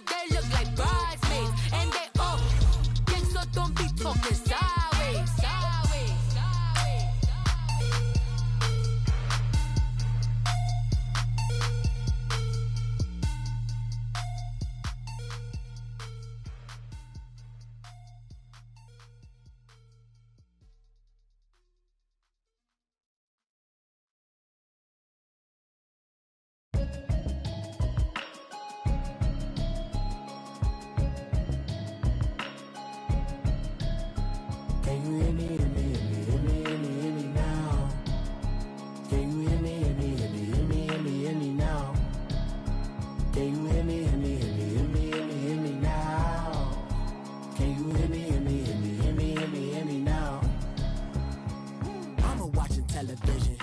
cute, they look like bridesmaids. And they all gang, so don't be talking sideways. Can you hear me, hear me, hear me, hear me, hear me, hear me now? Can you hear me, hear me, hear me, hear me, hear me, hear me now? Can you hear me, hear me, hear me, hear me, hear me, hear me now? Can you hear me, hear me, hear me, hear me, hear me, hear me now? I'm watching television.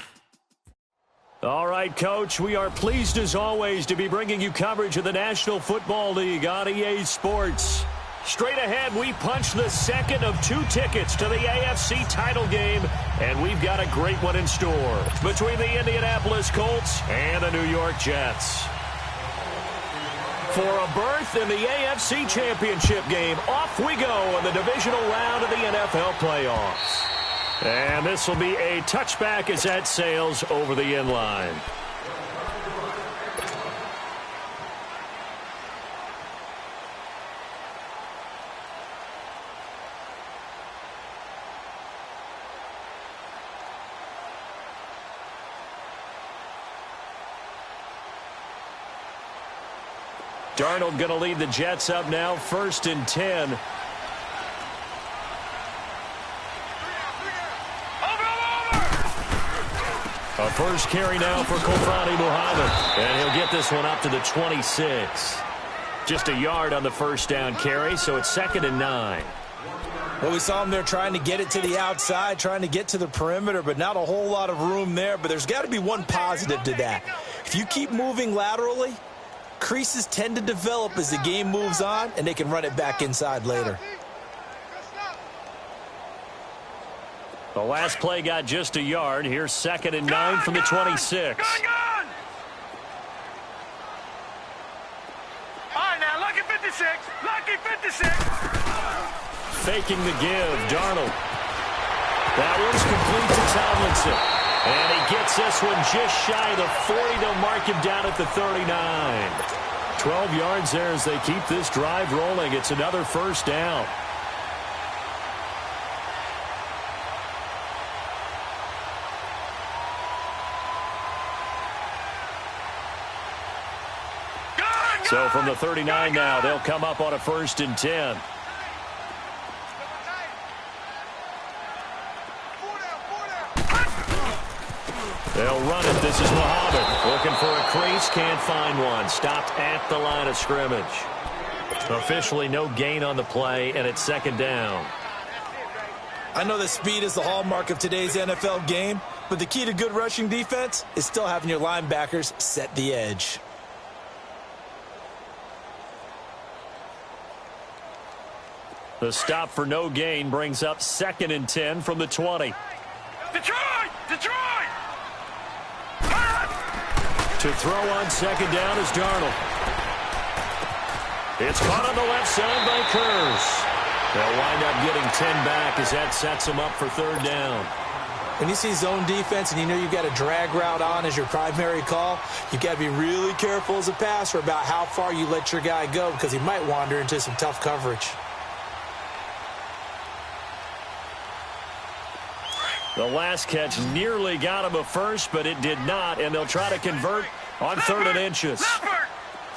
All right, Coach, we are pleased as always to be bringing you coverage of the National Football League on EA Sports. Straight ahead, we punch the second of 2 tickets to the AFC title game, and we've got a great one in store between the Indianapolis Colts and the New York Jets. For a berth in the AFC Championship game, off we go in the divisional round of the NFL playoffs. And this will be a touchback as that sails over the inline. Darnold going to lead the Jets up now, 1st and 10. A first carry now for Kofani Muhammad, and he'll get this one up to the 26. Just a yard on the first down carry, so it's 2nd and 9. Well, we saw him there trying to get it to the outside, trying to get to the perimeter, but not a whole lot of room there. But there's got to be one positive to that. If you keep moving laterally, creases tend to develop as the game moves on, and they can run it back inside later. The last play got just a yard. Here's 2nd and 9 from the 26. All right, now, lucky 56. Lucky 56. Faking the give, Darnold. That one's complete to Tomlinson. And he gets this one just shy of the 40. They'll mark him down at the 39. 12 yards there as they keep this drive rolling. It's another first down. So from the 39 now, they'll come up on a 1st and 10. They'll run it. This is Muhammad looking for a crease. Can't find one. Stopped at the line of scrimmage. Officially no gain on the play, and it's 2nd down. I know that speed is the hallmark of today's NFL game, but the key to good rushing defense is still having your linebackers set the edge. The stop for no gain brings up 2nd and 10 from the 20. Detroit! Detroit! To throw on 2nd down is Darnold. It's caught on the left side by Kurz. They'll wind up getting 10 back as that sets them up for 3rd down. When you see zone defense and you know you've got a drag route on as your primary call, you've got to be really careful as a passer about how far you let your guy go because he might wander into some tough coverage. The last catch nearly got him a first, but it did not, and they'll try to convert on 3rd and inches. All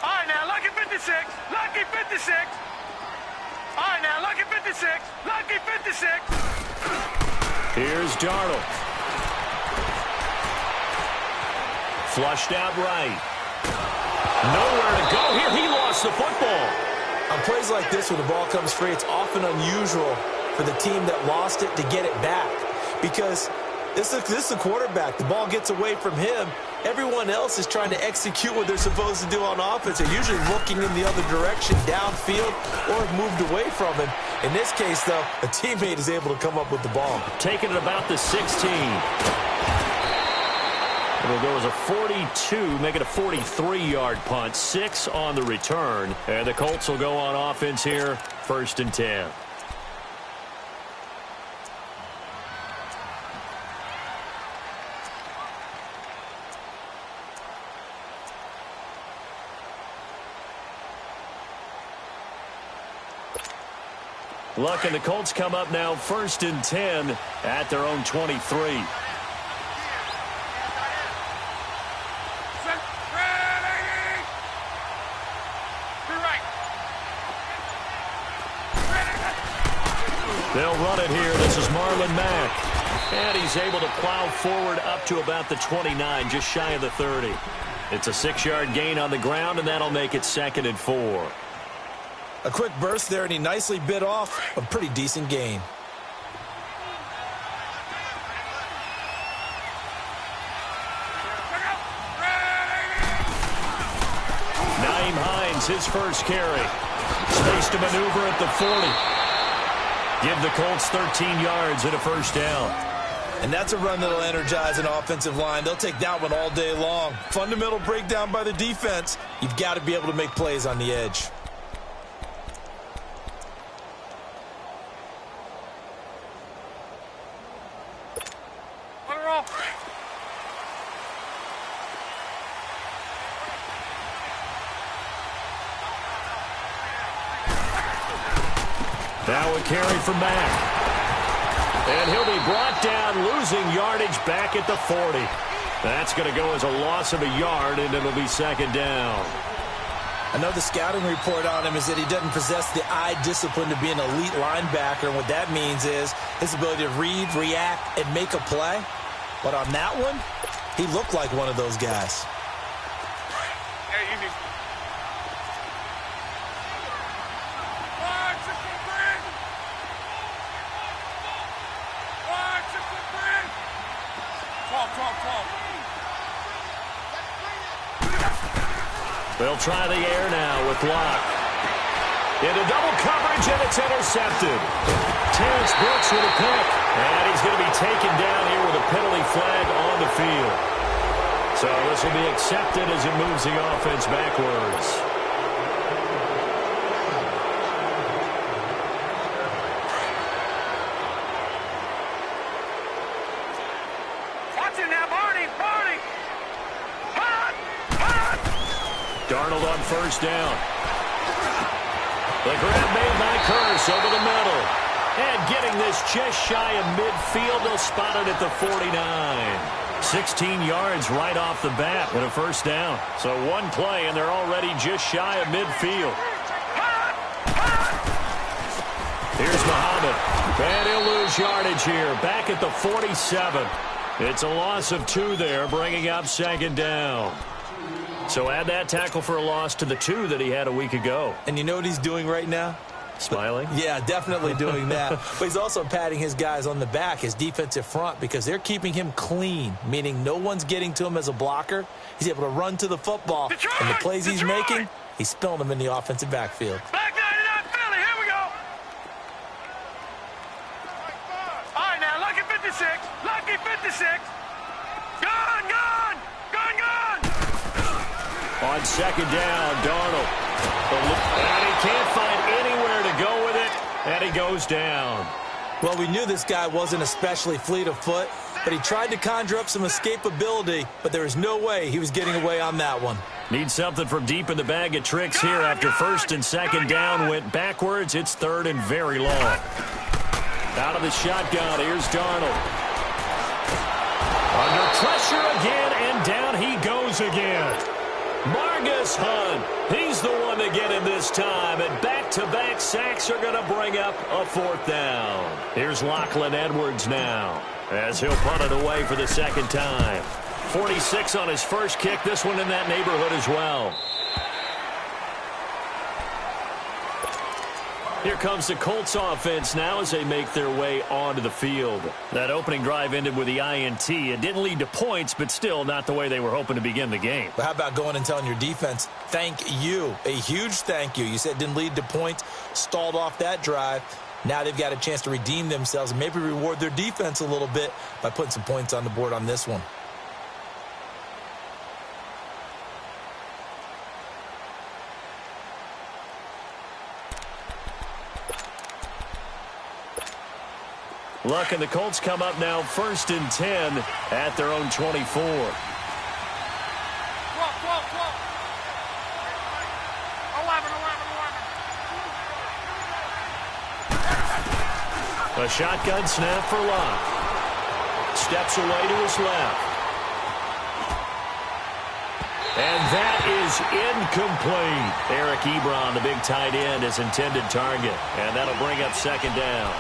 right, now, lucky 56. Lucky 56. All right, now, lucky 56. Lucky 56. Here's Darnold. Flushed out right. Nowhere to go here. He lost the football. On plays like this, when the ball comes free, it's often unusual for the team that lost it to get it back. Because this is the quarterback. The ball gets away from him. Everyone else is trying to execute what they're supposed to do on offense. They're usually looking in the other direction, downfield, or have moved away from him. In this case, though, a teammate is able to come up with the ball. Taking it about the 16. It'll go as a 42, make it a 43-yard punt. 6 on the return. And the Colts will go on offense here, 1st and 10. Look, and the Colts come up now 1st and 10 at their own 23. They'll run it here. This is Marlon Mack. And he's able to plow forward up to about the 29, just shy of the 30. It's a 6-yard gain on the ground, and that'll make it 2nd and 4. A quick burst there, and he nicely bit off a pretty decent gain. Naeem Hines, his first carry. Space to maneuver at the 40. Give the Colts 13 yards and a 1st down. And that's a run that'll energize an offensive line. They'll take that one all day long. Fundamental breakdown by the defense. You've got to be able to make plays on the edge. Now a carry from Mack. And he'll be brought down, losing yardage back at the 40. That's going to go as a loss of a yard, and it'll be 2nd down. I know the scouting report on him is that he doesn't possess the eye discipline to be an elite linebacker, and what that means is his ability to read, react, and make a play. But on that one, he looked like one of those guys. They'll try the air now with Locke. Into double coverage, and it's intercepted. Terrence Brooks with a pick. And he's going to be taken down here with a penalty flag on the field. So this will be accepted as it moves the offense backwards. Darnold on 1st down. The grab made by Curse over the middle. And getting this just shy of midfield, they'll spot it at the 49. 16 yards right off the bat and a 1st down. So one play, and they're already just shy of midfield. Here's Muhammad. And he'll lose yardage here. Back at the 47. It's a loss of 2 there, bringing up 2nd down. So add that tackle for a loss to the 2 that he had a week ago. And you know what he's doing right now? Smiling? Yeah, definitely doing that. But he's also patting his guys on the back, his defensive front, because they're keeping him clean, meaning no one's getting to him as a blocker. He's able to run to the football. Detroit! And the plays he's Detroit! making, he's spilling them in the offensive backfield. Back 99 Philly, here we go. All right, now, lucky 56. Lucky 56. Gone, gone. Gone, gone. On 2nd down, Darnold. And he can't find anywhere to go with it, and he goes down. Well, we knew this guy wasn't especially fleet of foot, but he tried to conjure up some escapability, but there was no way he was getting away on that one. Need something from deep in the bag of tricks here after 1st and 2nd down went backwards. It's 3rd and very long. Out of the shotgun, here's Darnold. Under pressure again, and down he goes again. Margus Hunt, he's the one to get him this time, and back-to-back sacks are going to bring up a 4th down. Here's Lachlan Edwards now, as he'll punt it away for the 2nd time. 46 on his first kick, this one in that neighborhood as well. Here comes the Colts offense now as they make their way onto the field. That opening drive ended with the INT. It didn't lead to points, but still not the way they were hoping to begin the game. But how about going and telling your defense, thank you, a huge thank you. You said it didn't lead to points, stalled off that drive. Now they've got a chance to redeem themselves and maybe reward their defense a little bit by putting some points on the board on this one. Look, and the Colts come up now 1st and 10 at their own 24. A shotgun snap for Locke. Steps away to his left. And that is incomplete. Eric Ebron, the big tight end, is intended target. And that'll bring up 2nd down.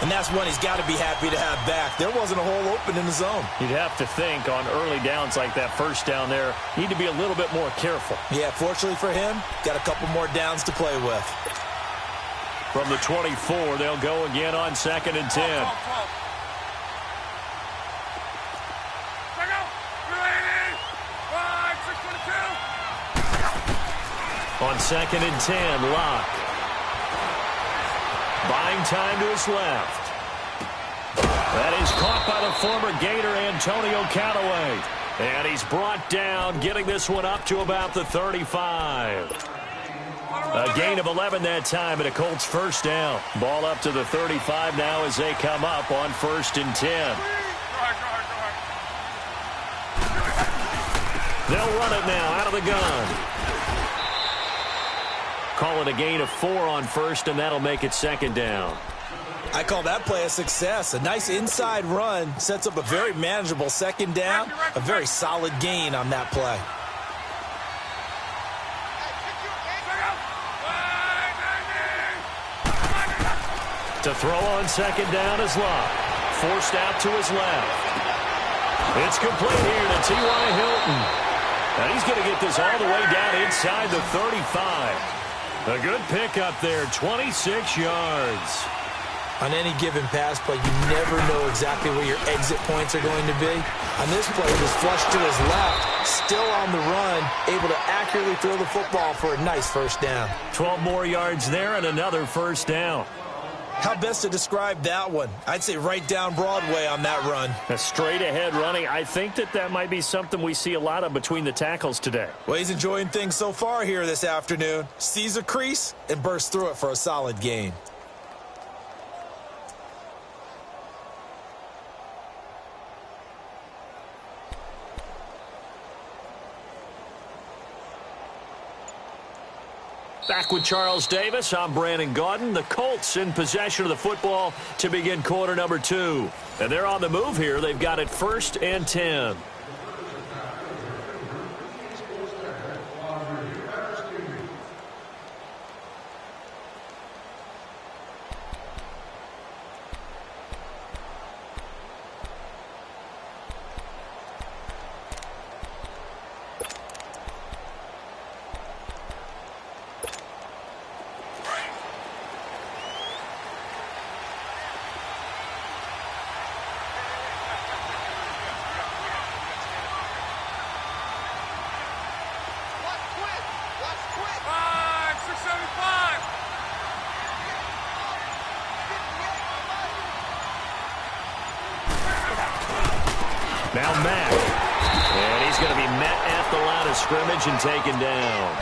And that's one he's got to be happy to have back. There wasn't a hole open in the zone. You'd have to think on early downs like that 1st down there, need to be a little bit more careful. Yeah, fortunately for him, got a couple more downs to play with. From the 24, they'll go again on 2nd and 10. On 2nd and 10, Locke. Buying time to his left. That is caught by the former Gator Antonio Callaway. And he's brought down, getting this one up to about the 35. A gain of 11 that time, and a Colts 1st down. Ball up to the 35 now as they come up on 1st and 10. They'll run it now out of the gun. Call it a gain of 4 on 1st, and that'll make it 2nd down. I call that play a success. A nice inside run sets up a very manageable 2nd down. A very solid gain on that play. To throw on 2nd down is Locke. Forced out to his left. It's complete here to T.Y. Hilton. And he's going to get this all the way down inside the 35. A good pickup there, 26 yards. On any given pass play, you never know exactly where your exit points are going to be. On this play, it was flushed to his left, still on the run, able to accurately throw the football for a nice 1st down. 12 more yards there and another 1st down. How best to describe that one? I'd say right down Broadway on that run. A straight-ahead running. I think that might be something we see a lot of between the tackles today. Well, he's enjoying things so far here this afternoon. Sees a crease and bursts through it for a solid gain. Back with Charles Davis, I'm Brandon Gaudin. The Colts in possession of the football to begin quarter number 2. And they're on the move here. They've got it 1st and 10. Now Mack. And he's going to be met at the line of scrimmage and taken down.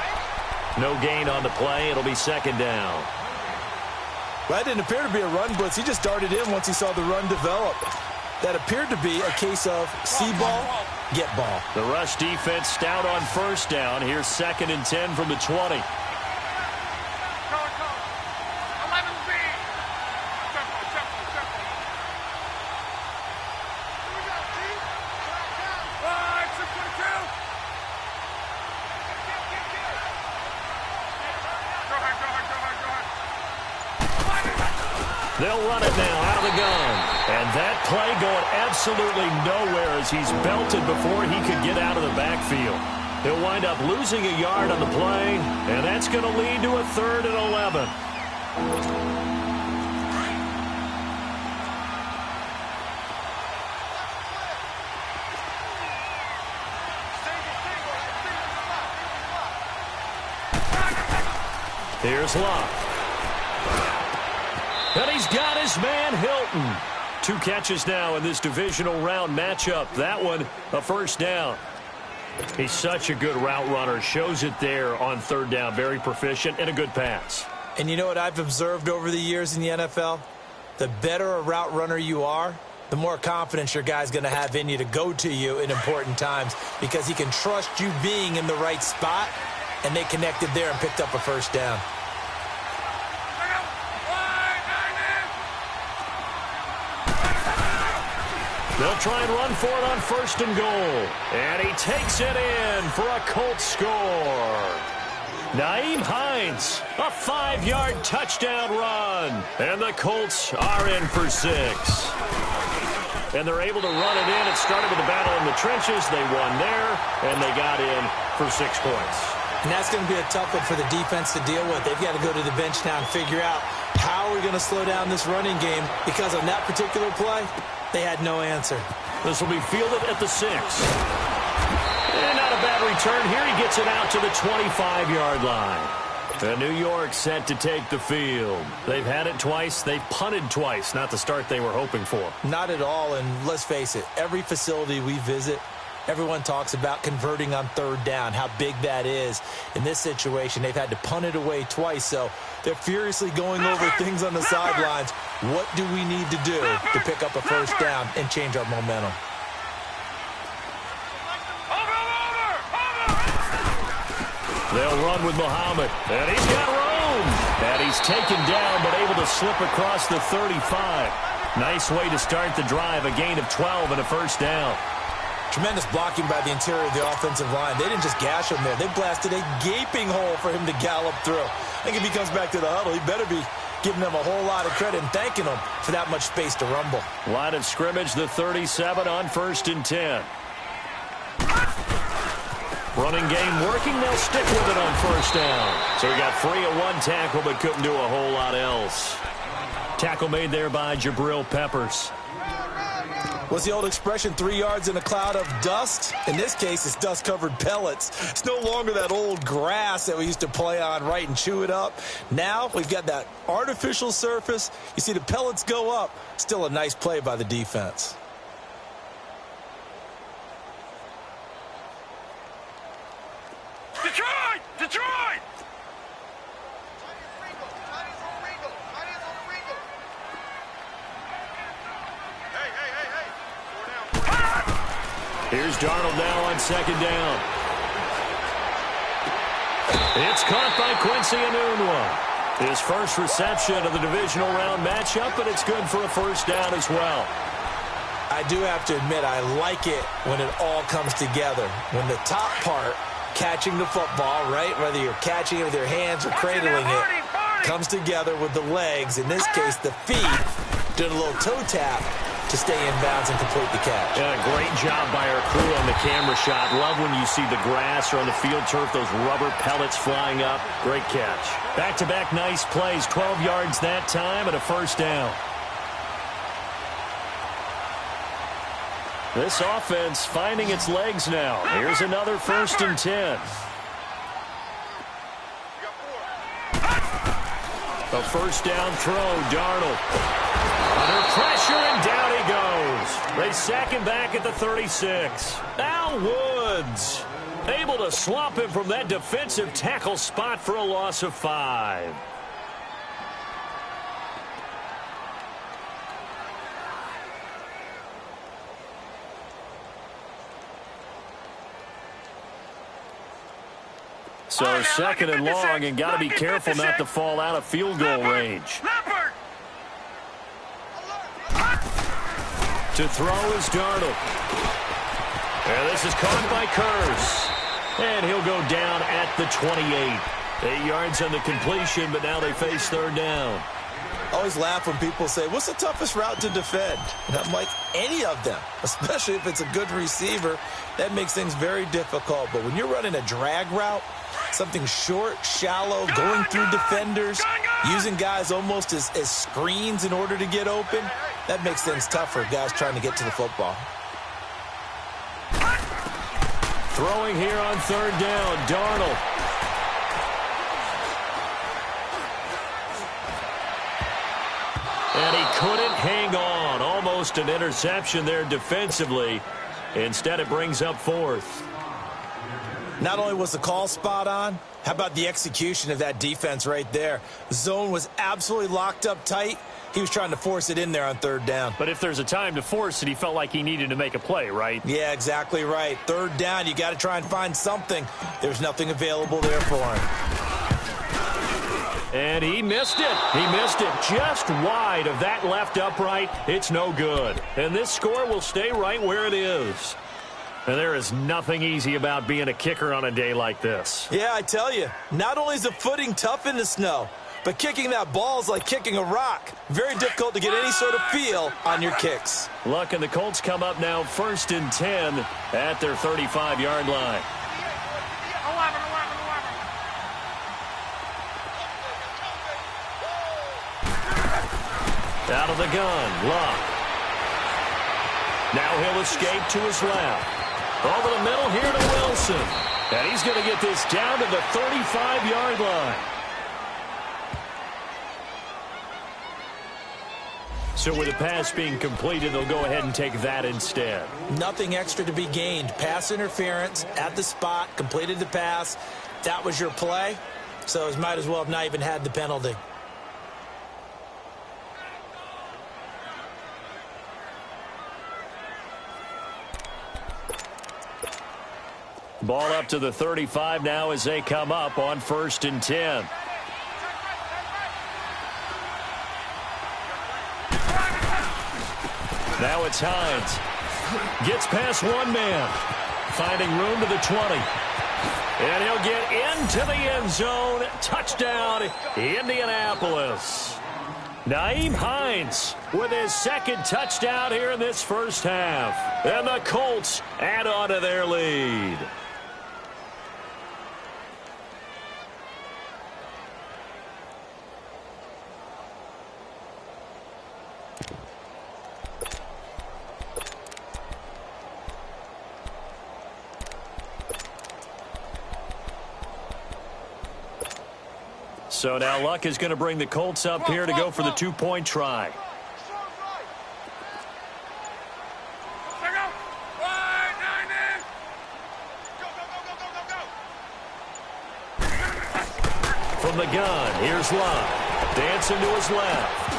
No gain on the play. It'll be 2nd down. Well, that didn't appear to be a run blitz. He just darted in once he saw the run develop. That appeared to be a case of see ball, get ball. The rush defense stout on 1st down. Here's 2nd and 10 from the 20. They'll run it now out of the gun. And that play going absolutely nowhere as he's belted before he could get out of the backfield. He'll wind up losing a yard on the play, and that's going to lead to a 3rd and 11. Here's Locke. And he's got his man, Hilton. 2 catches now in this divisional round matchup. That one, a 1st down. He's such a good route runner. Shows it there on 3rd down. Very proficient and a good pass. And you know what I've observed over the years in the NFL? the better a route runner you are, the more confidence your guy's going to have in you to go to you in important times because he can trust you being in the right spot, and they connected there and picked up a first down. They'll try and run for it on 1st and goal. And he takes it in for a Colts score. Nyheim Hines, a 5-yard touchdown run. And the Colts are in for 6. And they're able to run it in. It started with a battle in the trenches. They won there, and they got in for 6 points. And that's going to be a tough one for the defense to deal with. They've got to go to the bench now and figure out how are we going to slow down this running game, because on that particular play, they had no answer. This will be fielded at the 6. And not a bad return here. He gets it out to the 25-yard line. And New York set to take the field. They've had it twice. They've punted twice. Not the start they were hoping for. Not at all, and let's face it, every facility we visit, everyone talks about converting on 3rd down, how big that is. In this situation, they've had to punt it away twice, so they're furiously going over things on the sidelines. What do we need to do to pick up a first down and change our momentum? They'll run with Muhammad, and he's got room. And he's taken down, but able to slip across the 35. Nice way to start the drive, a gain of 12 and a first down. Tremendous blocking by the interior of the offensive line. They didn't just gash him there. They blasted a gaping hole for him to gallop through. I think if he comes back to the huddle, he better be giving them a whole lot of credit and thanking them for that much space to rumble. Line of scrimmage, the 37 on 1st and 10. Running game working. They'll stick with it on 1st down. So he got free of 1 tackle, but couldn't do a whole lot else. Tackle made there by Jabril Peppers. What's the old expression, 3 yards in a cloud of dust? In this case, it's dust-covered pellets. It's no longer that old grass that we used to play on, right, and chew it up. Now we've got that artificial surface. You see the pellets go up. Still a nice play by the defense. Detroit! Detroit! Here's Darnold now on 2nd down. It's caught by Quincy Enunwa. His first reception of the divisional round matchup, but it's good for a first down as well. I do have to admit, I like it when it all comes together. When the top part, catching the football, right, whether you're catching it with your hands or cradling it, comes together with the legs, in this case the feet, doing a little toe tap to stay in bounds and complete the catch. Yeah, great job by our crew on the camera shot. Love when you see the grass or on the field turf, those rubber pellets flying up. Great catch. Back-to-back nice plays, 12 yards that time and a first down. This offense finding its legs now. Here's another 1st and 10. A first down throw, Darnold. Under pressure, and down he goes. They sack him back at the 36. Al Woods able to swamp him from that defensive tackle spot for a loss of 5. So 2nd and long, and got to be careful not to fall out of field goal range. To throw is Darnold. And this is caught by Curse. And he'll go down at the 28. 8 yards on the completion, but now they face 3rd down. I always laugh when people say, what's the toughest route to defend? And I'm like, any of them, especially if it's a good receiver. That makes things very difficult. But when you're running a drag route, something short, shallow, going through defenders, using guys almost as screens in order to get open, that makes things tough for guys trying to get to the football. Throwing here on 3rd down, Darnold. And he couldn't hang on. Almost an interception there defensively. Instead, it brings up 4th. Not only was the call spot on, how about the execution of that defense right there? The zone was absolutely locked up tight. He was trying to force it in there on third down. But if there's a time to force it, he felt like he needed to make a play, right? Yeah, exactly right. Third down, you got to try and find something. There's nothing available there for him. And he missed it. He missed it just wide of that left upright. It's no good. And this score will stay right where it is. And there is nothing easy about being a kicker on a day like this. Yeah, I tell you, not only is the footing tough in the snow, but kicking that ball is like kicking a rock. Very difficult to get any sort of feel on your kicks. Luck and the Colts come up now 1st and 10 at their 35-yard line. Out of the gun, Luck. Now he'll escape to his left. Over the middle here to Wilson. And he's going to get this down to the 35-yard line. So with the pass being completed, they'll go ahead and take that instead. Nothing extra to be gained. Pass interference at the spot, completed the pass. That was your play, so it might as well have not even had the penalty. Ball up to the 35 now as they come up on 1st and 10. Now it's Hines. Gets past one man. Finding room to the 20. And he'll get into the end zone. Touchdown, Indianapolis. Nyheim Hines with his second touchdown here in this first half. And the Colts add on to their lead. So now Luck is going to bring the Colts up here to go for the two-point try. From the gun, here's Luck. Dancing to his left.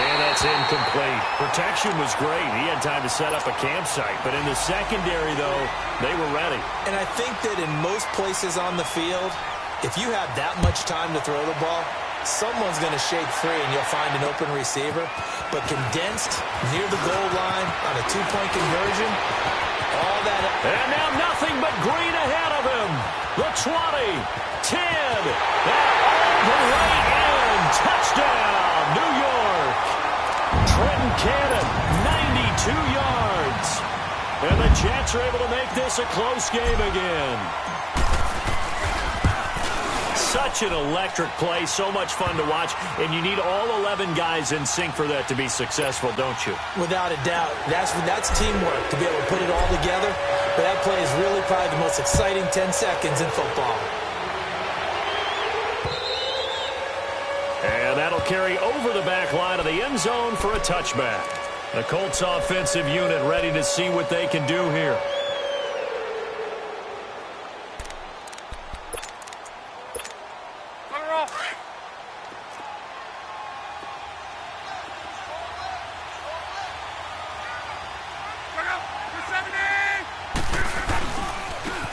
And that's incomplete. Protection was great. He had time to set up a campsite. But in the secondary, though, they were ready. And I think that in most places on the field, if you have that much time to throw the ball, someone's going to shake free and you'll find an open receiver. But condensed near the goal line on a two-point conversion, all that. And now nothing but green ahead of him. The 20, 10, and the right end. Touchdown, New York. Trenton Cannon, 92 yards. And the Jets are able to make this a close game again. Such an electric play, so much fun to watch, and you need all 11 guys in sync for that to be successful, don't you? Without a doubt. That's teamwork to be able to put it all together. But that play is really probably the most exciting 10 seconds in football. And that'll carry over the back line of the end zone for a touchback. The Colts offensive unit ready to see what they can do here.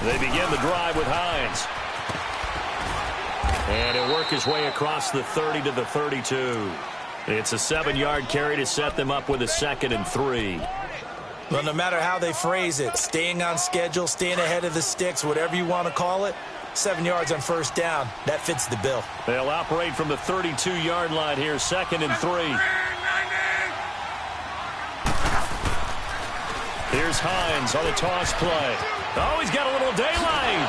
They begin the drive with Hines. And he'll work his way across the 30 to the 32. It's a 7-yard carry to set them up with a 2nd and 3. Well, no matter how they phrase it, staying on schedule, staying ahead of the sticks, whatever you want to call it, 7 yards on first down, that fits the bill. They'll operate from the 32-yard line here, 2nd and 3. Here's Hines on a toss play. Oh, he's got a little daylight.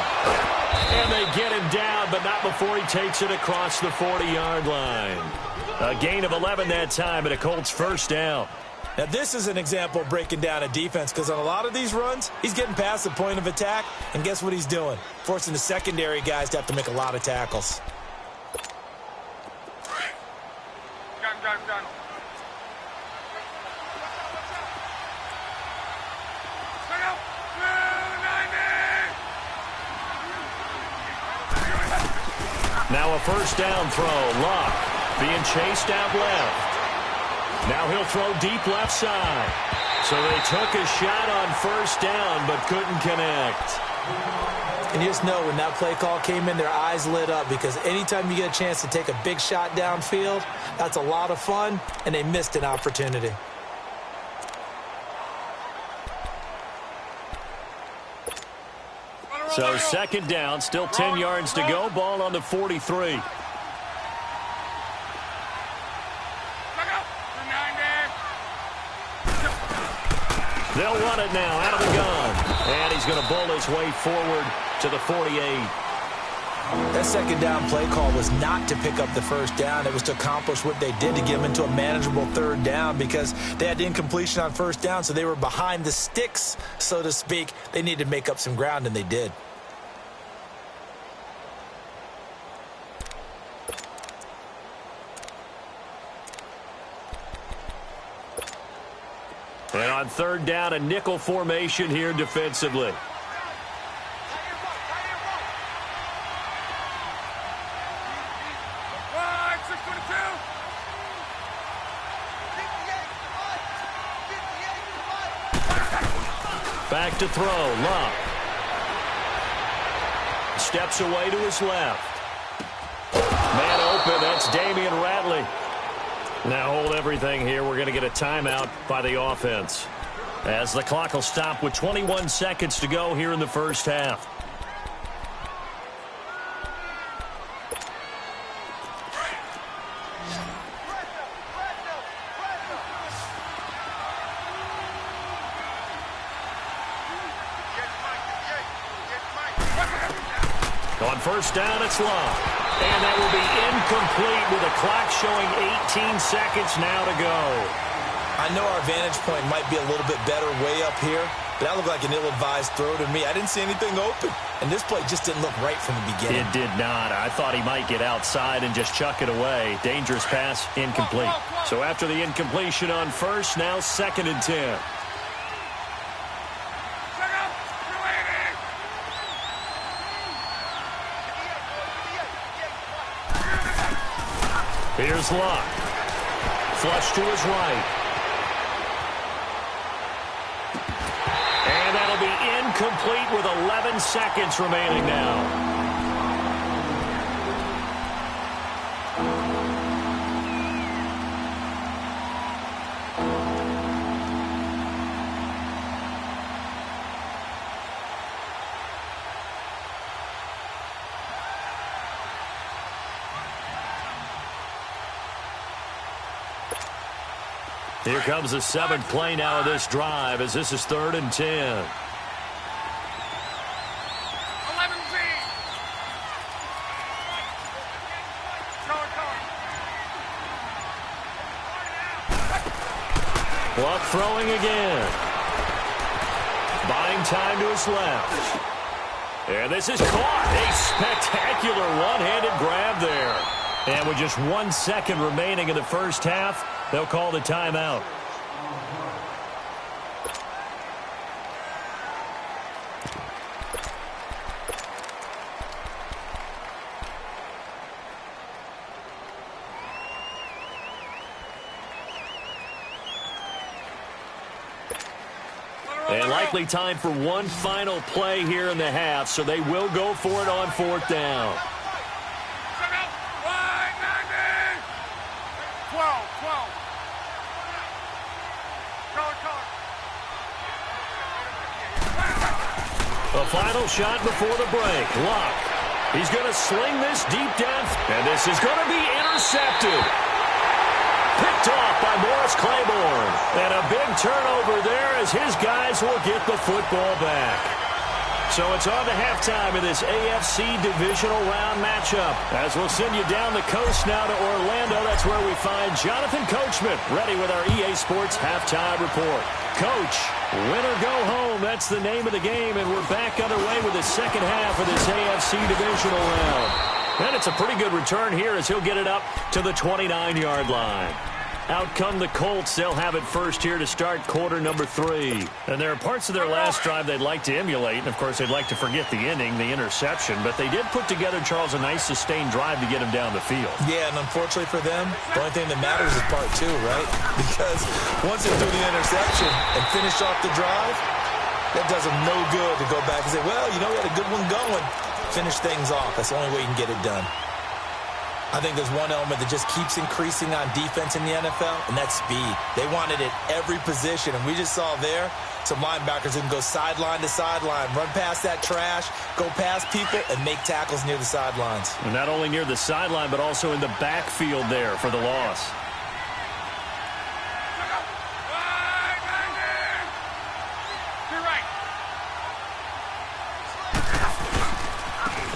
And they get him down, but not before he takes it across the 40-yard line. A gain of 11 that time, and a Colts first down. Now, this is an example of breaking down a defense, because on a lot of these runs, he's getting past the point of attack, and guess what he's doing? Forcing the secondary guys to have to make a lot of tackles. Gun. Now a first down throw. Luck being chased out left. Now he'll throw deep left side. So they took a shot on first down but couldn't connect. And you just know when that play call came in, their eyes lit up, because anytime you get a chance to take a big shot downfield, that's a lot of fun, and they missed an opportunity. So second down, still 10 yards to go. Ball on the 43. They'll run it now out of the gun. And he's going to bowl his way forward to the 48. That second down play call was not to pick up the first down. It was to accomplish what they did, to get them into a manageable third down, because they had incompletion on first down, so they were behind the sticks, so to speak. They needed to make up some ground, and they did. And on third down, a nickel formation here defensively. Back to throw. Luck steps away to his left. Man open. That's Damian Ratley. Now hold everything here. We're going to get a timeout by the offense, as the clock will stop with 21 seconds to go here in the first half. On first down, it's Love. And that will be incomplete with a clock showing 18 seconds now to go. I know our vantage point might be a little bit better way up here, but that looked like an ill-advised throw to me. I didn't see anything open, and this play just didn't look right from the beginning. It did not. I thought he might get outside and just chuck it away. Dangerous pass, incomplete. So after the incompletion on first, now 2nd and 10. Here's Luck. Flush to his right. And that'll be incomplete with 11 seconds remaining now. Here comes the 7th play now of this drive, as this is 3rd and 10. 11 Luck throwing again. Buying time to his left. And this is caught. A spectacular one-handed grab there. And with just 1 second remaining in the first half, they'll call the timeout. And likely time for one final play here in the half, so they will go for it on 4th down. 12. A final shot before the break. Luck. He's going to sling this deep down. And this is going to be intercepted. Picked off by Morris Claiborne. And a big turnover there as his guys will get the football back. So it's on to halftime in this AFC divisional round matchup. As we'll send you down the coast now to Orlando. That's where we find Jonathan Coachman ready with our EA Sports halftime report. Coach, win or go home. That's the name of the game, and we're back underway with the second half of this AFC divisional round. And it's a pretty good return here as he'll get it up to the 29-yard line. Out come the Colts. They'll have it first here to start quarter number 3. And there are parts of their last drive they'd like to emulate. And, of course, they'd like to forget the inning, the interception. But they did put together, Charles, a nice sustained drive to get him down the field. Yeah, and unfortunately for them, the only thing that matters is part 2, right? Because once they do the interception and finish off the drive, that does them no good to go back and say, well, you know, we had a good one going. Finish things off. That's the only way you can get it done. I think there's one element that just keeps increasing on defense in the NFL, and that's speed. They want it at every position, and we just saw there some linebackers who can go sideline to sideline, run past that trash, go past people, and make tackles near the sidelines. And not only near the sideline, but also in the backfield there for the loss.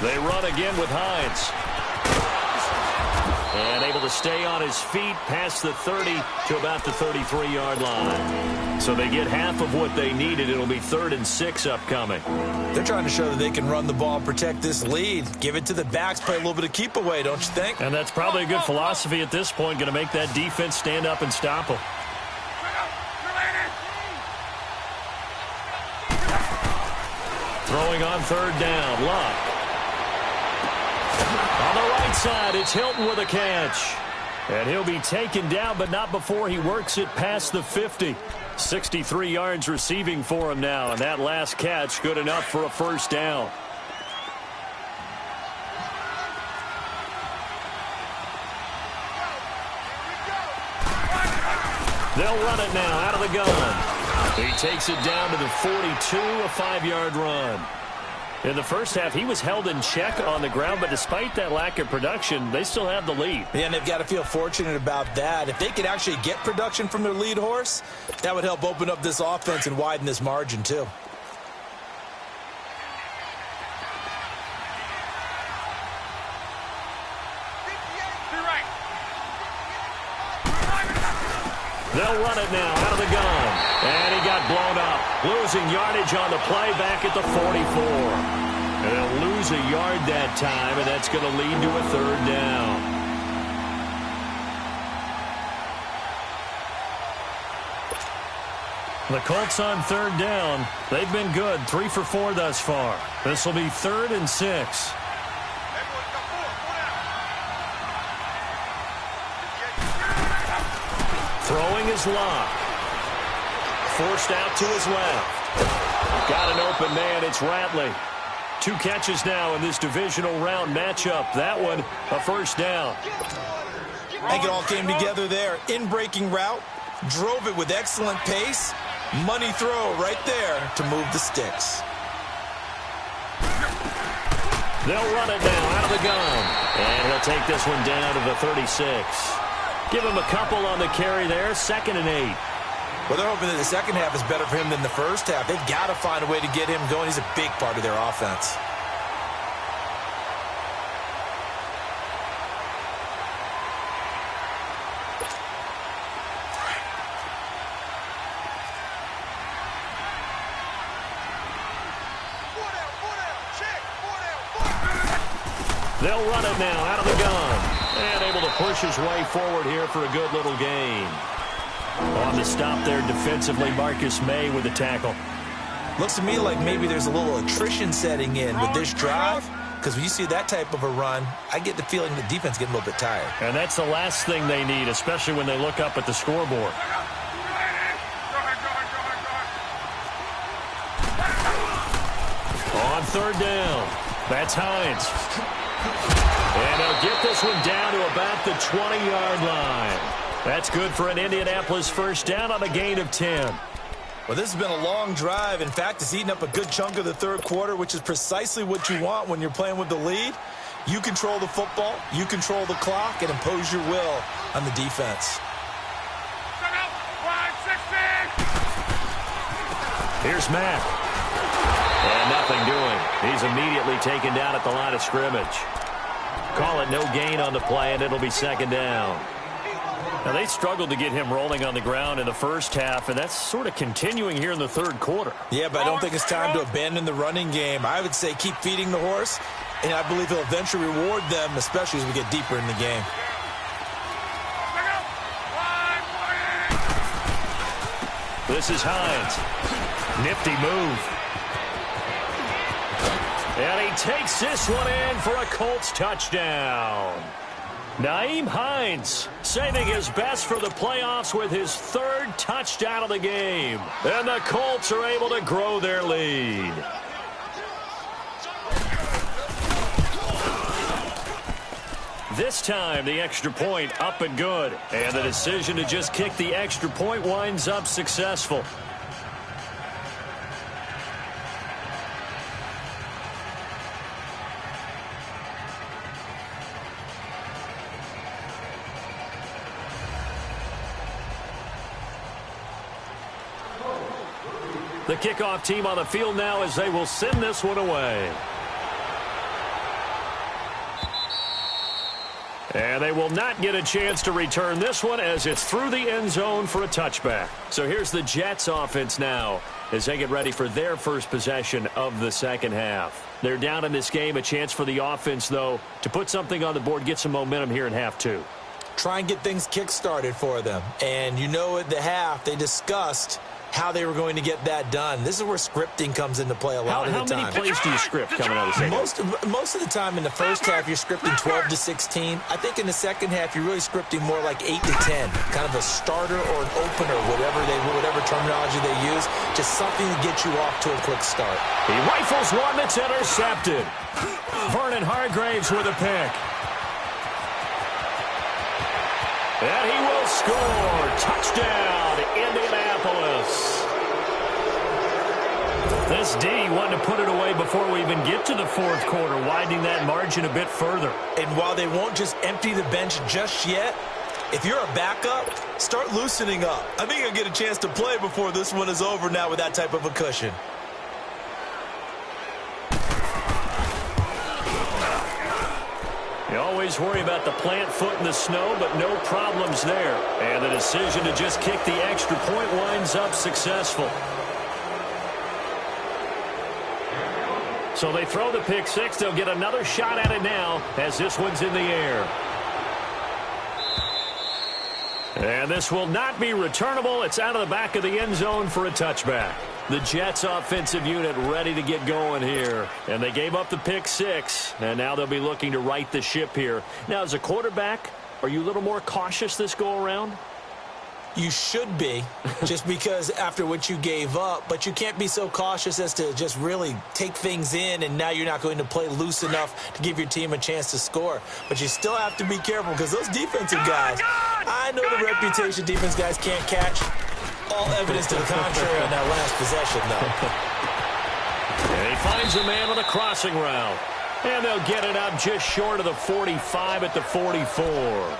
They run again with Hines. And able to stay on his feet past the 30 to about the 33-yard line. So they get half of what they needed. It'll be 3rd and 6 upcoming. They're trying to show that they can run the ball, protect this lead. Give it to the backs, play a little bit of keep away, don't you think? And that's probably a good philosophy at this point. Going to make that defense stand up and stop them. Throwing on 3rd down, Luck. On the right side, it's Hilton with a catch. And he'll be taken down, but not before he works it past the 50. 63 yards receiving for him now, and that last catch good enough for a 1st down. They'll run it now out of the gun. He takes it down to the 42, a 5-yard run. In the first half, he was held in check on the ground, but despite that lack of production, they still have the lead. Yeah, and they've got to feel fortunate about that. If they could actually get production from their lead horse, that would help open up this offense and widen this margin, too. They'll run it now out of the gun. And he got blown up. Losing yardage on the play back at the 44. And they'll lose a yard that time, and that's going to lead to a 3rd down. The Colts on 3rd down. They've been good. 3 for 4 thus far. This will be 3rd and 6. Throwing is Locke. Forced out to his left. Got an open man. It's Ratley. 2 catches now in this divisional round matchup. That one, a 1st down. I think it all came together there. In-breaking route. Drove it with excellent pace. Money throw right there to move the sticks. They'll run it now out of the gun. And he'll take this one down to the 36. Give him a couple on the carry there. 2nd and 8. Well, they're hoping that the second half is better for him than the first half. They've got to find a way to get him going. He's a big part of their offense. They'll run it now out of the gun. And able to push his way forward here for a good little gain. On the stop there defensively, Marcus May with the tackle. Looks to me like maybe there's a little attrition setting in with this drive. Because when you see that type of a run, I get the feeling the defense getting a little bit tired. And that's the last thing they need, especially when they look up at the scoreboard. On 3rd down, that's Hines. And they'll get this one down to about the 20-yard line. That's good for an Indianapolis 1st down on a gain of 10. Well, this has been a long drive. In fact, it's eaten up a good chunk of the 3rd quarter, which is precisely what you want when you're playing with the lead. You control the football, you control the clock, and impose your will on the defense. Here's Mack. And nothing doing. He's immediately taken down at the line of scrimmage. Call it no gain on the play, and it'll be 2nd down. Now, they struggled to get him rolling on the ground in the first half, and that's sort of continuing here in the 3rd quarter. Yeah, but I don't think it's time to abandon the running game. I would say keep feeding the horse, and I believe he'll eventually reward them, especially as we get deeper in the game. This is Hines. Nifty move. And he takes this one in for a Colts touchdown. Nyheim Hines saving his best for the playoffs with his third touchdown of the game. And the Colts are able to grow their lead. This time, the extra point up and good. And the decision to just kick the extra point winds up successful. The kickoff team on the field now as they will send this one away. And they will not get a chance to return this one as it's through the end zone for a touchback. So here's the Jets offense now as they get ready for their first possession of the second half. They're down in this game. A chance for the offense, though, to put something on the board, get some momentum here in half two. Try and get things kick-started for them. And you know at the half they discussed how they were going to get that done. This is where scripting comes into play a lot of the time. How many plays do you script coming out of the second half? Most of the time in the first half, you're scripting 12 to 16. I think in the second half, you're really scripting more like 8 to 10. Kind of a starter or an opener, whatever terminology they use. Just something to get you off to a quick start. He rifles one that's intercepted. Vernon Hargraves with a pick. And he will score. Touchdown, Indianapolis. This D wanted to put it away before we even get to the fourth quarter, widening that margin a bit further. And while they won't just empty the bench just yet, if you're a backup, start loosening up. I think you'll get a chance to play before this one is over now with that type of a cushion. You always worry about the plant foot in the snow, but no problems there. And the decision to just kick the extra point winds up successful. So they throw the pick six. They'll get another shot at it now as this one's in the air. And this will not be returnable. It's out of the back of the end zone for a touchback. The Jets offensive unit ready to get going here. And they gave up the pick six. And now they'll be looking to right the ship here. Now, as a quarterback, are you a little more cautious this go around? You should be, just because after what you gave up. But you can't be so cautious as to just really take things in, and now you're not going to play loose enough to give your team a chance to score. But you still have to be careful because those defensive guys, I know the reputation defense guys can't catch. All evidence to the contrary on that last possession, though. And he finds a man on the crossing route. And they'll get it up just short of the 45 at the 44.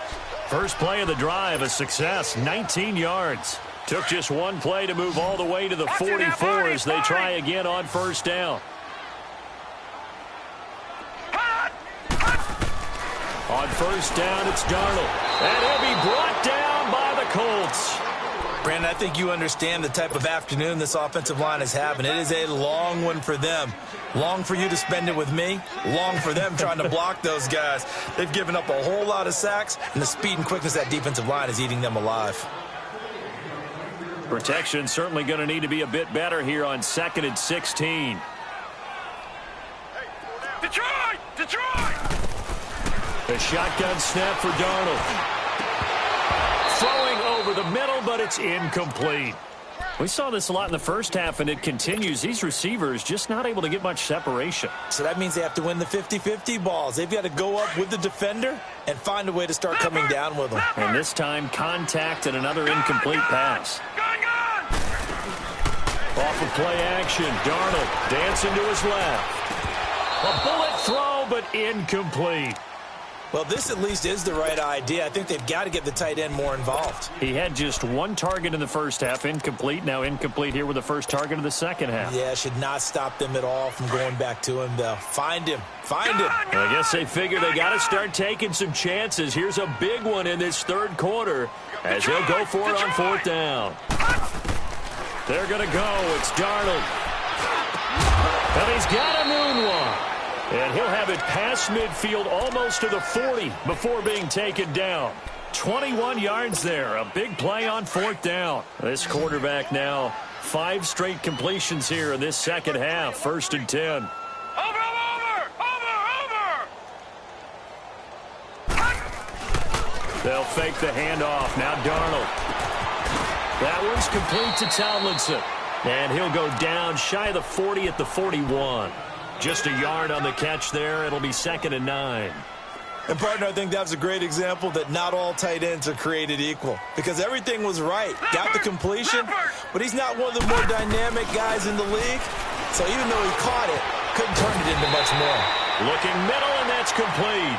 First play of the drive, a success, 19 yards. Took just one play to move all the way to the 44 as they try again on first down. On first down, it's Darnold. And he'll be brought down by the Colts. Brandon, I think you understand the type of afternoon this offensive line is having. It is a long one for them. Long for you to spend it with me. Long for them trying to block those guys. They've given up a whole lot of sacks, and the speed and quickness of that defensive line is eating them alive. Protection certainly going to need to be a bit better here on 2nd and 16. Detroit! Detroit! A shotgun snap for Darnold. Throwing over the middle, but it's incomplete. We saw this a lot in the first half, and it continues. These receivers just not able to get much separation. So that means they have to win the 50-50 balls. They've got to go up with the defender and find a way to start coming down with them. And this time, contact and another incomplete pass. Off of play action, Darnold dancing to his left. A bullet throw, but incomplete. Well, this at least is the right idea. I think they've got to get the tight end more involved. He had just one target in the first half, incomplete. Now incomplete here with the first target of the second half. Yeah, should not stop them at all from going back to him, though. Find him. Find him. I guess they figure they got to start taking some chances. Here's a big one in this third quarter as they'll go for it on fourth down. They're going to go. It's Darnold. And he's got a moonwalk. And he'll have it past midfield almost to the 40 before being taken down. 21 yards there. A big play on 4th down. This quarterback now 5 straight completions here in this second half. 1st and 10. Over! They'll fake the handoff. Now Darnold. That one's complete to Tomlinson. And he'll go down shy of the 40 at the 41. Just a yard on the catch there. It'll be 2nd and 9. And, partner, I think that was a great example that not all tight ends are created equal. Because everything was right. Got the completion, but he's not one of the more dynamic guys in the league. So even though he caught it, couldn't turn it into much more. Looking middle, and that's complete.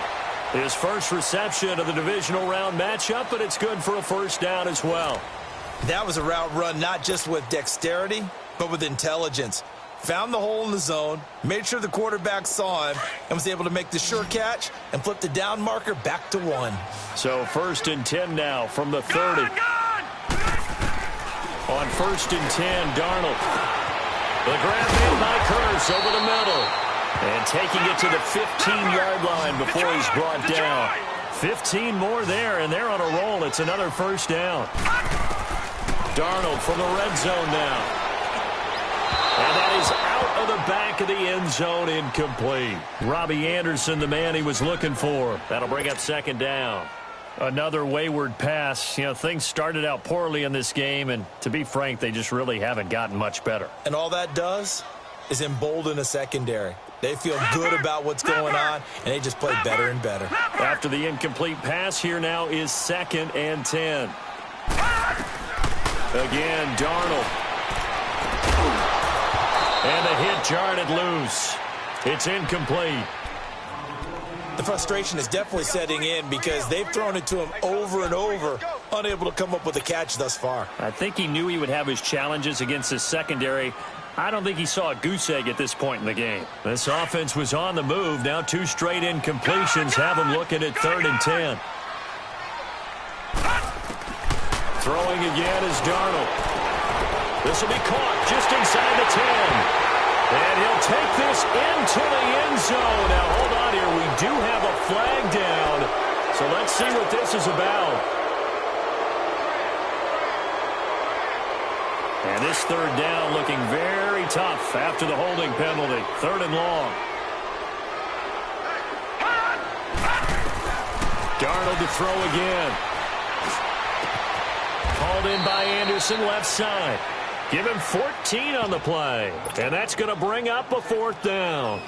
His first reception of the divisional round matchup, but it's good for a 1st down as well. That was a route run not just with dexterity, but with intelligence. Found the hole in the zone, made sure the quarterback saw him, and was able to make the sure catch and flip the down marker back to 1. So 1st and 10 now from the 30. On 1st and 10, Darnold. The grab made by Curse over the middle. And taking it to the 15-yard line before he's brought down. 15 more there, and they're on a roll. It's another 1st down. Darnold from the red zone now. And that is out of the back of the end zone, incomplete. Robbie Anderson, the man he was looking for. That'll bring up 2nd down. Another wayward pass. You know, things started out poorly in this game, and to be frank, they just really haven't gotten much better. And all that does is embolden a secondary. They feel good about what's going on, and they just play better and better. After the incomplete pass, here now is 2nd and 10. Again, Darnold. And the hit jarred it loose. It's incomplete. The frustration is definitely setting in because they've thrown it to him over and over, unable to come up with a catch thus far. I think he knew he would have his challenges against his secondary. I don't think he saw a goose egg at this point in the game. This offense was on the move. Now 2 straight incompletions have him looking at 3rd and 10. Throwing again is Darnold. This will be caught just inside the 10. And he'll take this into the end zone. Now, hold on here. We do have a flag down. So let's see what this is about. And this 3rd down looking very tough after the holding penalty. 3rd and long. Darnold to throw again. Called in by Anderson, left side. Give him 14 on the play. And that's going to bring up a 4th down.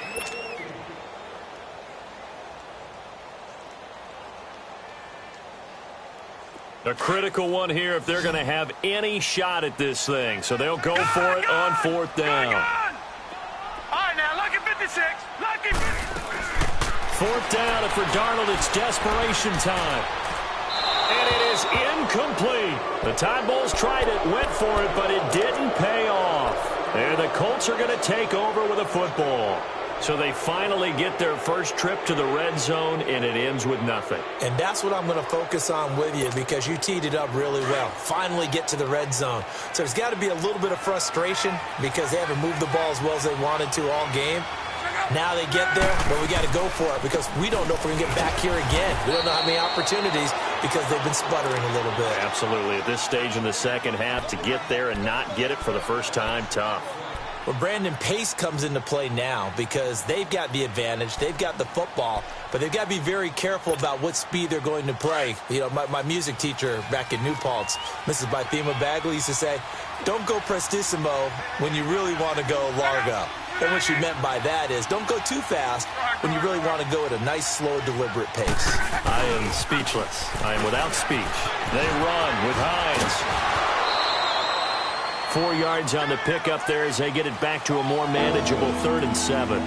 A critical one here if they're going to have any shot at this thing. So they'll go for it on 4th down. All right, now, lucky 56. Lucky 56. 4th down, and for Darnold, it's desperation time. And it is incomplete. The Tide Bulls tried it, went for it, but it didn't pay off. And the Colts are going to take over with a football. So they finally get their first trip to the red zone, and it ends with nothing. And that's what I'm going to focus on with you because you teed it up really well. Finally get to the red zone. So there's got to be a little bit of frustration because they haven't moved the ball as well as they wanted to all game. Now they get there, but we got to go for it because we don't know if we're going to get back here again. We don't know how many opportunities because they've been sputtering a little bit. Absolutely. At this stage in the second half, to get there and not get it for the first time, tough. Well, Brandon, pace comes into play now because they've got the advantage. They've got the football, but they've got to be very careful about what speed they're going to play. You know, my music teacher back in New Paltz, Mrs. Bythema Bagley, used to say, don't go prestissimo when you really want to go largo. And what she meant by that is don't go too fast when you really want to go at a nice, slow, deliberate pace. I am speechless. I am without speech. They run with Hines. 4 yards on the pickup there as they get it back to a more manageable 3rd and 7.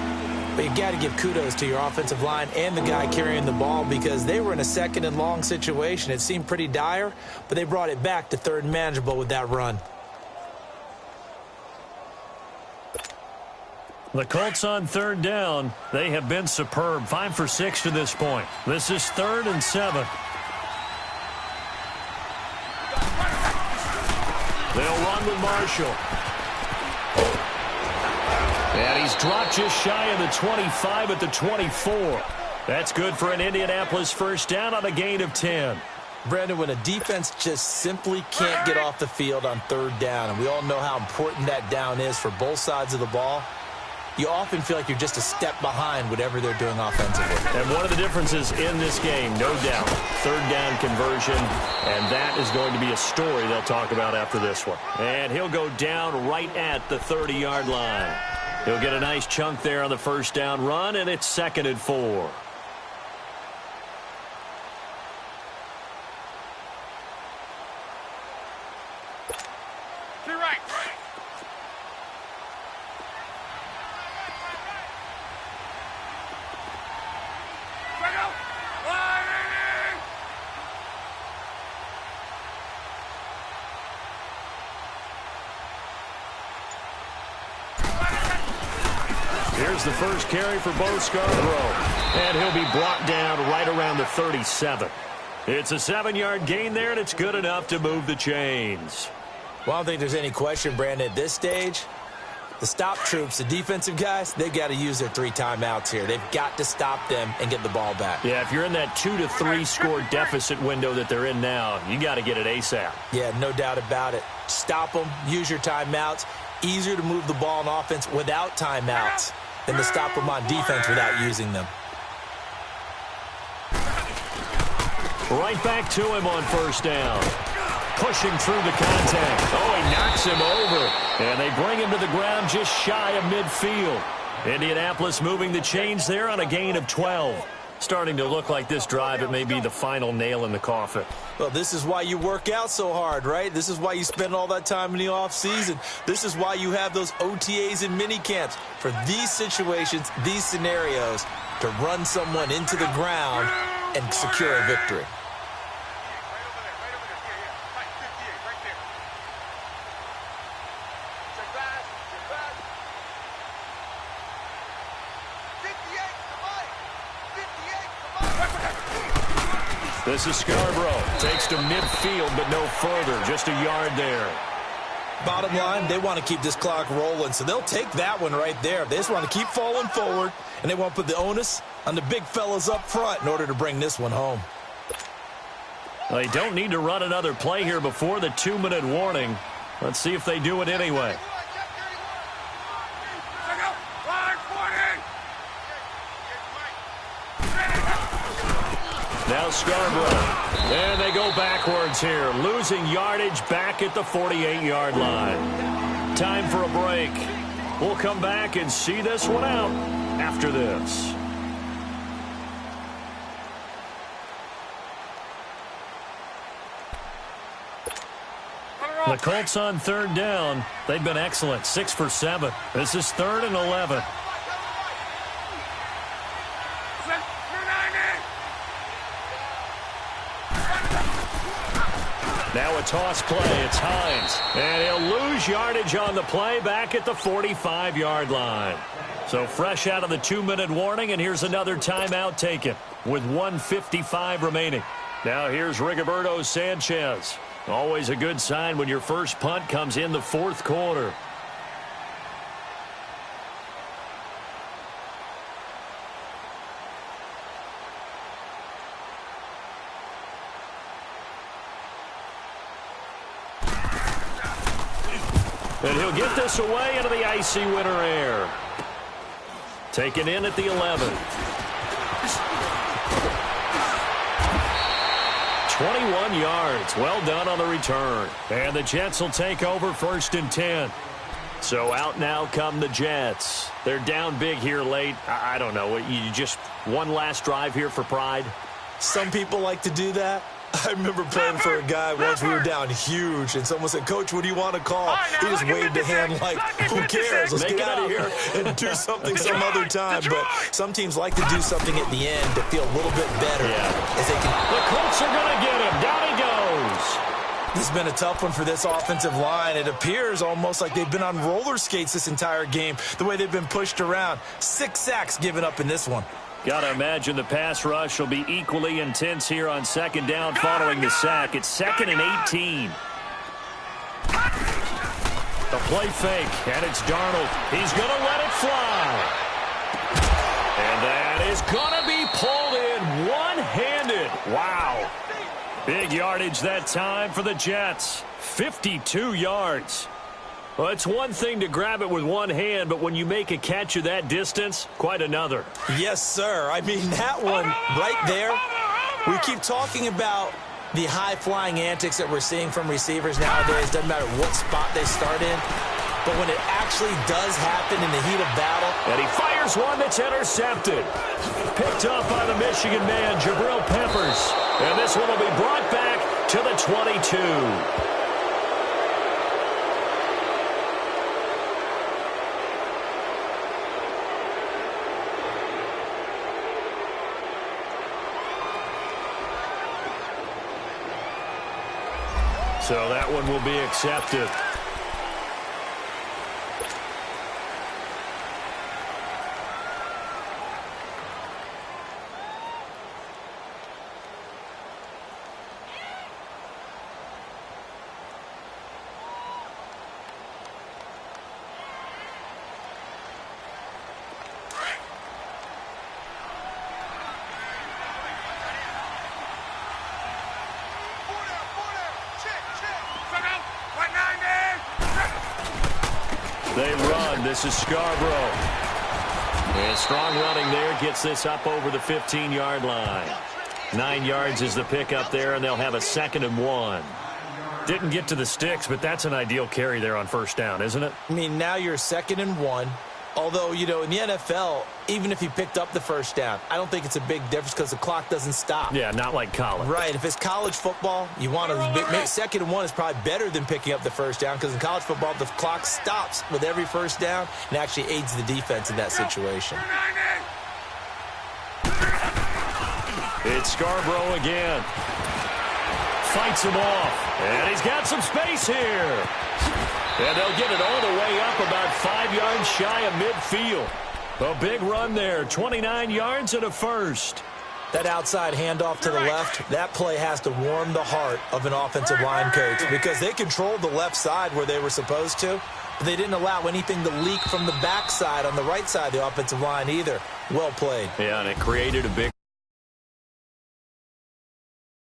But you got to give kudos to your offensive line and the guy carrying the ball because they were in a 2nd and long situation. It seemed pretty dire, but they brought it back to 3rd and manageable with that run. The Colts on 3rd down. They have been superb. 5 for 6 to this point. This is 3rd and 7. They'll run with Marshall. And he's dropped just shy of the 25 at the 24. That's good for an Indianapolis first down on a gain of 10. Brandon, when a defense just simply can't get off the field on third down, and we all know how important that down is for both sides of the ball, you often feel like you're just a step behind whatever they're doing offensively. And one of the differences in this game, no doubt, third down conversion, and that is going to be a story they'll talk about after this one. And he'll go down right at the 30-yard line. He'll get a nice chunk there on the first down run, and it's 2nd and 4. Here's the first carry for Bo Scarborough, and he'll be brought down right around the 37. It's a 7-yard gain there, and it's good enough to move the chains. Well, I don't think there's any question, Brandon, at this stage, the stop troops, the defensive guys, they've got to use their 3 timeouts here. They've got to stop them and get the ball back. Yeah, if you're in that 2 to 3 score deficit window that they're in now, you got to get it ASAP. Yeah, no doubt about it. Stop them, use your timeouts. Easier to move the ball on offense without timeouts than to stop them on defense without using them. Right back to him on first down. Pushing through the contact. Oh, he knocks him over. And they bring him to the ground just shy of midfield. Indianapolis moving the chains there on a gain of 12. Starting to look like this drive, it may be the final nail in the coffin. Well, this is why you work out so hard, right? This is why you spend all that time in the offseason. This is why you have those OTAs and mini camps. For these situations, these scenarios, to run someone into the ground and secure a victory. This is Scarborough. Takes to midfield, but no further. Just a yard there. Bottom line, they want to keep this clock rolling, so they'll take that one right there. They just want to keep falling forward, and they want to put the onus on the big fellas up front in order to bring this one home. They don't need to run another play here before the 2-minute warning. Let's see if they do it anyway. Now Scarborough. And they go backwards here. Losing yardage back at the 48-yard line. Time for a break. We'll come back and see this one out after this. The Colts on third down. They've been excellent. 6 for 7. This is 3rd and 11. Now a toss play. It's Hines. And he'll lose yardage on the play back at the 45-yard line. So fresh out of the 2-minute warning, and here's another timeout taken with 1:55 remaining. Now here's Rigoberto Sanchez. Always a good sign when your first punt comes in the 4th quarter. And he'll get this away into the icy winter air. Taken in at the 11. 21 yards. Well done on the return. And the Jets will take over 1st and 10. So out now come the Jets. They're down big here late. I don't know. You just one last drive here for pride? Some people like to do that. I remember playing for a guy once. We were down huge, and someone said, "Coach, what do you want to call?" He just waved a hand like, "Who cares? Let's get out of here and do something some other time." But some teams like to do something at the end to feel a little bit better. As they can. The Colts are going to get him. Down he goes. This has been a tough one for this offensive line. It appears almost like they've been on roller skates this entire game, the way they've been pushed around. 6 sacks given up in this one. Got to imagine the pass rush will be equally intense here on 2nd down following the sack. It's 2nd and 18. The play fake, and it's Darnold. He's going to let it fly. And that is going to be pulled in one-handed. Wow. Big yardage that time for the Jets. 52 yards. Well, it's one thing to grab it with one hand, but when you make a catch of that distance, quite another. Yes, sir. I mean, that one right there, we keep talking about the high-flying antics that we're seeing from receivers nowadays. Doesn't matter what spot they start in. But when it actually does happen in the heat of battle. And he fires one that's intercepted. Picked up by the Michigan man, Jabril Peppers. And this one will be brought back to the 22. So that one will be accepted. They run. This is Scarborough. And strong running there gets this up over the 15-yard line. 9 yards is the pickup there, and they'll have a 2nd and 1. Didn't get to the sticks, but that's an ideal carry there on first down, isn't it? I mean, now you're 2nd and 1. Although, you know, in the NFL, even if he picked up the first down, I don't think it's a big difference because the clock doesn't stop. Yeah, not like college. Right. If it's college football, you want to make 2nd and 1 is probably better than picking up the first down because in college football, the clock stops with every first down and actually aids the defense in that situation. It's Scarborough again. Fights him off. And he's got some space here. And they'll get it all the way up about 5 yards shy of midfield. A big run there, 29 yards and a first. That outside handoff to the left, that play has to warm the heart of an offensive line coach because they controlled the left side where they were supposed to, but they didn't allow anything to leak from the backside on the right side of the offensive line either. Well played. Yeah, and it created a big